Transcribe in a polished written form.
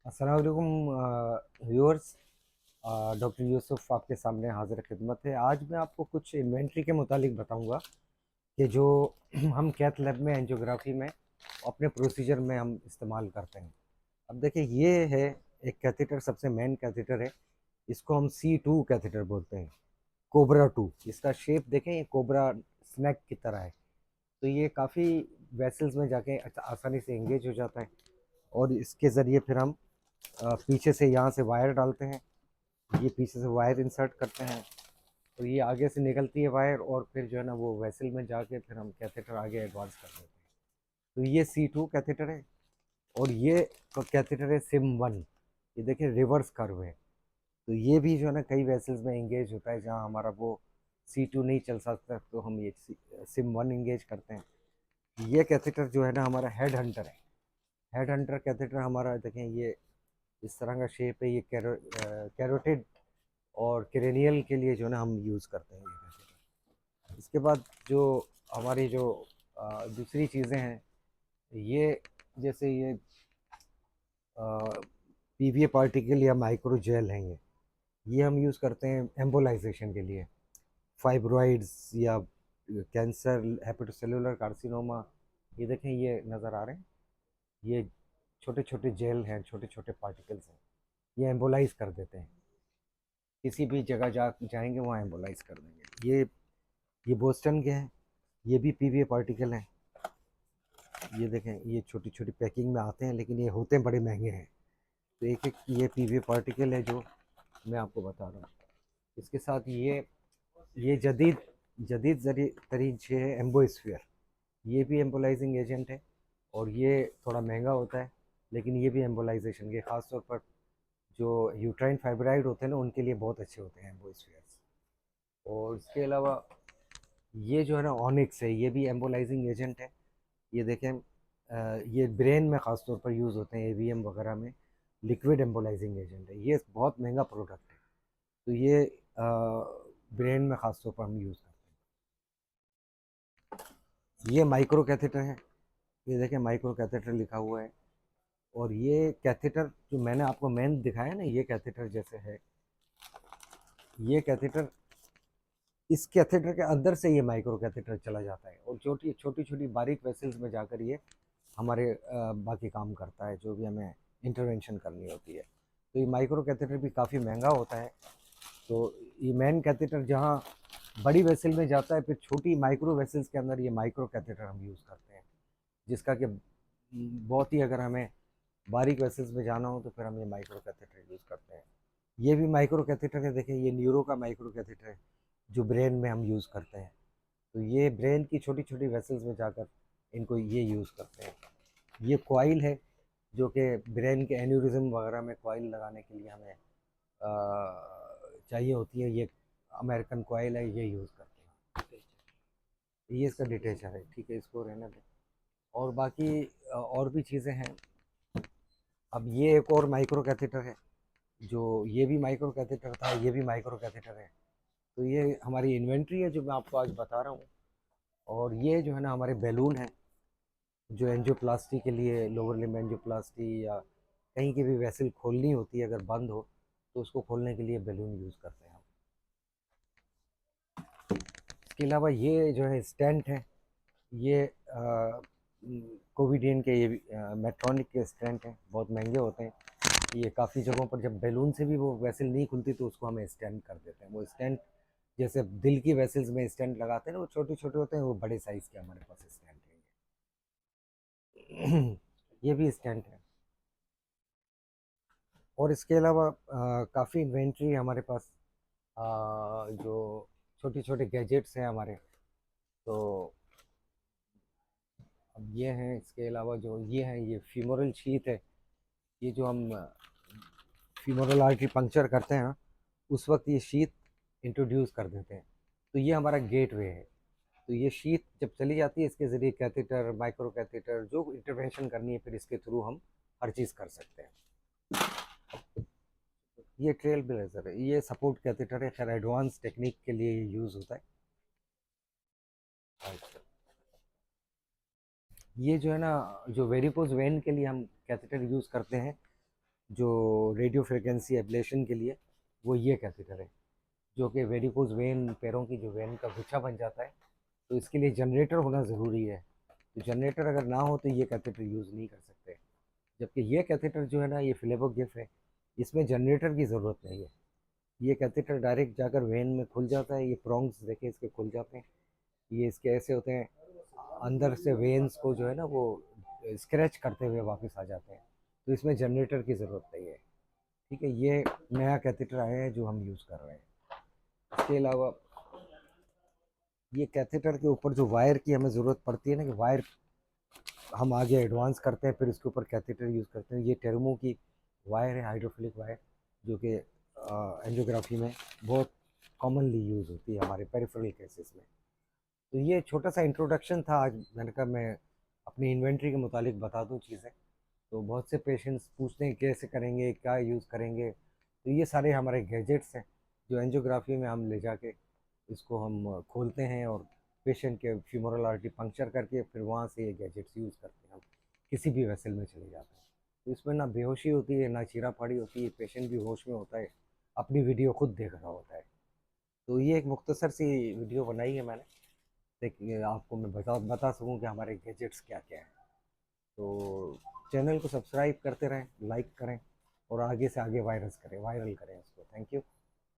अस्सलाम वालेकुम viewers. Doctor Yusuf आपके सामने हाजिर खिदमत है। आज मैं आपको कुछ इन्वेंट्री के मुतालिक बताऊंगा कि जो हम कैथ लैब में एंजियोग्राफी में अपने प्रोसीजर में हम इस्तेमाल करते हैं। अब देखिए, ये है एक कैथेटर, सबसे मेन कैथेटर है। इसको हम C2 कैथेटर बोलते हैं, कोबरा 2। इसका शेप देखें, ये कोबरा स्नैक की तरह है। तो ये काफ़ी वेसल्स में जाके आसानी से एंगेज हो जाता है। और इसके ज़रिए फिर हम पीछे से यहाँ से वायर डालते हैं। ये पीछे से वायर इंसर्ट करते हैं, तो ये आगे से निकलती है वायर, और फिर जो है ना वो वेसल में जाके फिर हम कैथेटर आगे एडवांस कर देते हैं। तो ये C2 कैथेटर है। और ये कैथेटर है SIM1। ये देखिए रिवर्स कर्व है। तो ये भी जो है ना कई वेसल्स में इंगेज होता है, जहाँ हमारा वो C2 नहीं चल सकता, तो हम ये SIM1 इंगेज करते हैं। ये कैथेटर जो है ना हमारा हेड हंटर है। हेड हंटर कैथेटर हमारा देखें, ये इस तरह का शेप है। ये कैरोटिड और क्रेनियल के लिए जो है ना हम यूज़ करते हैं ये कैथेटर। इसके बाद जो हमारी जो दूसरी चीज़ें हैं, ये जैसे ये PVA पार्टिकल या माइक्रो जेल हैं। ये हम यूज़ करते हैं एम्बोलाइजेशन के लिए, फाइब्रॉइड्स या कैंसर, हेपेटोसेलुलर कार्सिनोमा। ये देखें, ये नज़र आ रहे हैं, ये छोटे छोटे जेल हैं, छोटे छोटे पार्टिकल्स हैं। ये एम्बोलाइज कर देते हैं, किसी भी जगह जाएंगे वहाँ एम्बोलाइज कर देंगे। ये बोस्टन के हैं। ये भी PVA पार्टिकल हैं। ये देखें, ये छोटी छोटी पैकिंग में आते हैं, लेकिन ये होते हैं बड़े महंगे हैं। तो एक एक ये PVA पार्टिकल है जो मैं आपको बता रहा हूँ। इसके साथ ये जदीद जदीद तरीन से है एम्बोस्फीयर। ये भी एम्बोलाइजिंग एजेंट है, और ये थोड़ा महंगा होता है, लेकिन ये भी एम्बोलाइजेशन के ख़ास तौर पर जो यूट्राइन फाइब्राइड होते हैं ना, उनके लिए बहुत अच्छे होते हैं एम्बोस्फीयर्स। और इसके अलावा ये जो है ना ऑनिक्स है, ये भी एम्बोलाइजिंग एजेंट है। ये देखें, ये ब्रेन में ख़ास तौर पर यूज़ होते हैं, AVM वगैरह में। लिक्विड एम्बोलाइजिंग एजेंट है, ये बहुत महंगा प्रोडक्ट है। तो ये ब्रेन में ख़ास तौर पर हम यूज़ करते हैं। ये माइक्रो कैथेटर है। ये देखें, माइक्रो कैथेटर लिखा हुआ है। और ये कैथेटर जो मैंने आपको मेन दिखाया ना, ये कैथेटर जैसे है। ये कैथेटर, इस कैथेटर के अंदर से ये माइक्रो कैथेटर चला जाता है, और छोटी छोटी छोटी बारीक वेसल्स में जाकर ये हमारे बाकी काम करता है, जो भी हमें इंटरवेंशन करनी होती है। तो ये माइक्रो कैथेटर भी काफ़ी महंगा होता है। तो ये मेन कैथेटर जहाँ बड़ी वेसल में जाता है, फिर छोटी माइक्रो वेसल्स के अंदर ये माइक्रो कैथेटर हम यूज़ करते हैं, जिसका कि बहुत ही, अगर हमें बारीक वेसल्स में जाना हो तो फिर हम ये माइक्रो कैथेटर यूज़ करते हैं। ये भी माइक्रो कैथेटर है, देखें, ये न्यूरो का माइक्रो कैथेटर है, जो ब्रेन में हम यूज़ करते हैं। तो ये ब्रेन की छोटी छोटी वेसल्स में जाकर इनको ये यूज़ करते हैं। ये कॉइल है, जो कि ब्रेन के एन्यूरिज्म वगैरह में कॉइल लगाने के लिए हमें चाहिए होती है। ये अमेरिकन कॉइल है, ये यूज़ करते हैं। ये इसका डिटेचर है, ठीक है, इसको रहने दें। और बाकी और भी चीज़ें हैं। अब ये एक और माइक्रो कैथेटर है, जो ये भी माइक्रो कैथेटर था, ये भी माइक्रो कैथेटर है। तो ये हमारी इन्वेंट्री है जो मैं आपको आज बता रहा हूँ। और ये जो है ना हमारे बैलून है, जो एंजियोप्लास्टी के लिए, लोअर लिम्ब एंजियोप्लास्टी या कहीं की भी वेसल खोलनी होती है अगर बंद हो, तो उसको खोलने के लिए बैलून यूज़ करते हैं हम। इसके अलावा ये जो है स्टेंट है। ये कोविडियन के, ये मेट्रॉनिक के स्टेंट हैं, बहुत महंगे होते हैं। ये काफ़ी जगहों पर जब बैलून से भी वो वेसल नहीं खुलती, तो उसको हमें स्टेंट कर देते हैं। वो स्टेंट जैसे दिल की वेसल्स में स्टेंट लगाते हैं ना, वो छोटे छोटे होते हैं, वो बड़े साइज़ के हमारे पास स्टेंट हैं। ये भी स्टेंट है। और इसके अलावा काफ़ी इन्वेंट्री है हमारे पास, जो छोटे छोटे गैजेट्स हैं हमारे। तो अब ये हैं, इसके अलावा जो ये हैं, ये फीमोरल शीथ है। ये जो हम फीमोरल आर्टरी पंक्चर करते हैं ना, उस वक्त ये शीथ इंट्रोड्यूस कर देते हैं। तो ये हमारा गेट वे है। तो ये शीथ जब चली जाती है, इसके ज़रिए कैथेटर, माइक्रो कैथेटर, जो इंटरवेंशन करनी है, फिर इसके थ्रू हम हर चीज़ कर सकते हैं। ये ट्रेल ब्लेजर है, ये सपोर्ट कैथेटर है, खैर एडवांस टेक्निक के लिए ये यूज़ होता है। अच्छा। ये जो है ना, जो वेरिकोज वेन के लिए हम कैथेटर यूज़ करते हैं, जो रेडियो फ्रिक्वेंसी एब्लेशन के लिए, वो ये कैथेटर है, जो कि वेरिकोज वेन, पैरों की जो वेन का गुच्छा बन जाता है, तो इसके लिए जनरेटर होना ज़रूरी है। तो जनरेटर अगर ना हो तो ये कैथेटर यूज़ नहीं कर सकते। जबकि ये कैथेटर जो है ना, ये फ्लेबो गिफ है, इसमें जनरेटर की ज़रूरत नहीं है। ये कैथेटर डायरेक्ट जाकर वेन में खुल जाता है। ये प्रोंग्स देखें इसके खुल जाते हैं, ये इसके ऐसे होते हैं, अंदर से वेन्स को जो है ना वो स्क्रैच करते हुए वापस आ जाते हैं। तो इसमें जनरेटर की ज़रूरत नहीं है। ठीक है, ये नया कैथेटर आया है जो हम यूज़ कर रहे हैं। इसके अलावा ये कैथेटर के ऊपर जो वायर की हमें ज़रूरत पड़ती है ना, कि वायर हम आगे एडवांस करते हैं फिर इसके ऊपर कैथेटर यूज़ करते हैं। ये टेर्मो की वायर है, हाइड्रोफिलिक वायर, जो कि एंजियोग्राफी में बहुत कॉमनली यूज़ होती है हमारे पेरिफेरल केसेस में। तो ये छोटा सा इंट्रोडक्शन था। आज मैंने कहा मैं अपनी इन्वेंट्री के मुतालिक बता दूं चीज़ें। तो बहुत से पेशेंट्स पूछते हैं कैसे करेंगे, क्या यूज़ करेंगे। तो ये सारे हमारे गैजेट्स हैं जो एंजियोग्राफी में हम ले जाके इसको हम खोलते हैं और पेशेंट के फ्यूमरल आर्टरी पंक्चर करके फिर वहाँ से ये गैजेट्स यूज़ करते हैं। हम किसी भी वेसल में चले जाते हैं, तो इसमें ना बेहोशी होती है ना चीरा फाड़ी होती है, पेशेंट भी होश में होता है, अपनी वीडियो खुद देख रहा होता है। तो ये एक मुख्तसर सी वीडियो बनाई है मैंने, ताकि आपको मैं बता सकूं कि हमारे गैजेट्स क्या क्या हैं। तो चैनल को सब्सक्राइब करते रहें, लाइक करें और आगे से आगे वायरल करें उसको। Thank you.